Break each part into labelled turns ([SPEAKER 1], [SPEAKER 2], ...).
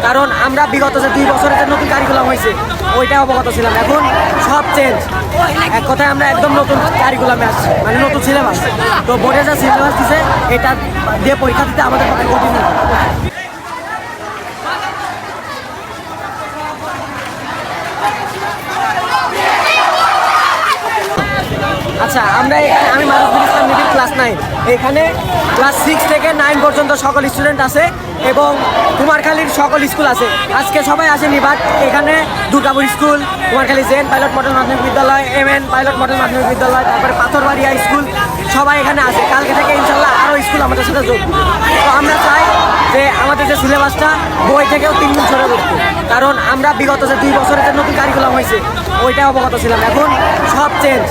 [SPEAKER 1] কারণ আমরা বিগত যে 2 বছরে যে নতুন কারিকুলাম হয়েছে ওইটা অবগত ছিলাম। এখন সব চেঞ্জ, এক কথায় আমরা একদম নতুন কারিকুলামে আসছি, মানে নতুন সিলেবাস। তো বোর্ডে যা সিলেবাস দিছে এটা দিয়ে পরীক্ষা দিতে আমাদের পক্ষে কঠিন। আচ্ছা, আমি মারুফুল ইসলাম মিডিল ক্লাস 9, এখানে ক্লাস 6 থেকে 9 পর্যন্ত সকল স্টুডেন্ট আছে এবং কুমারখালীর সকল স্কুল আছে। আজকে সবাই আসেনি, বাট এখানে দুর্গাপুর স্কুল, কুমারখালী জেন পাইলট মডেল মাধ্যমিক বিদ্যালয়, MN পাইলট মডেল মাধ্যমিক বিদ্যালয়, তারপরে পাথরবাড়িয়া স্কুল, সবাই এখানে আছে। কালকে থেকে ইনশাল্লাহ আরও স্কুল আমাদের সাথে যোগ দিবে। তো আমরা চাই যে আমাদের যে সিলেবাসটা বই থেকেও 3 গুণ ছড়ে করতে, কারণ আমরা বিগত যে 2 বছরে যে নতুন কারিকুলাম হয়েছে ওইটা অবগত ছিলাম। এখন সব চেঞ্জ,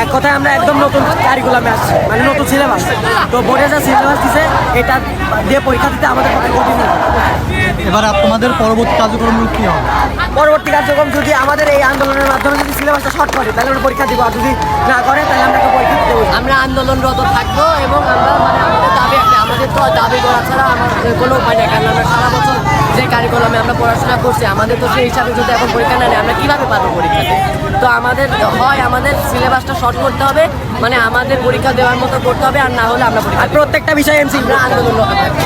[SPEAKER 1] এক কথায় আমরা একদম নতুন কারিকুলামে আসছি, মানে নতুন সিলেবাস। তো বোর্ডে যা সিলেবাস দিছে এটা দিয়ে পরীক্ষা দিতে আমাদের পক্ষে কঠিন।
[SPEAKER 2] এবার আপনাদের পরবর্তী কার্যক্রম কী হবে?
[SPEAKER 1] পরবর্তী কার্যক্রম যদি আমাদের এই আন্দোলনের মাধ্যমে যদি সিলেবাসটা শর্ট করে তাহলে আমরা পরীক্ষা দিব, আর যদি না করে তাহলে আমরা একটা পরীক্ষা দিতে বলবো।
[SPEAKER 3] আমরা আন্দোলনরত থাকবো এবং আমরা আমাদের দাবি আছে, আমাদের তো দাবি করা ছাড়া আমাদের কোনো উপায় নেই। কারণ আমরা সারা বছর যে কারিকুলামে আমরা পড়াশোনা করছি, আমাদের তো সেই হিসাবে যদি এখন পরীক্ষা না নেই আমরা কীভাবে পারবো পরীক্ষাতে? তো আমাদের সিলেবাসটা শর্ট করতে হবে, মানে আমাদের পরীক্ষা দেওয়ার মতো করতে হবে, আর না হলে আমরা
[SPEAKER 1] আর প্রত্যেকটা বিষয়ে এমসি
[SPEAKER 3] আন্দোলনরত থাকবো।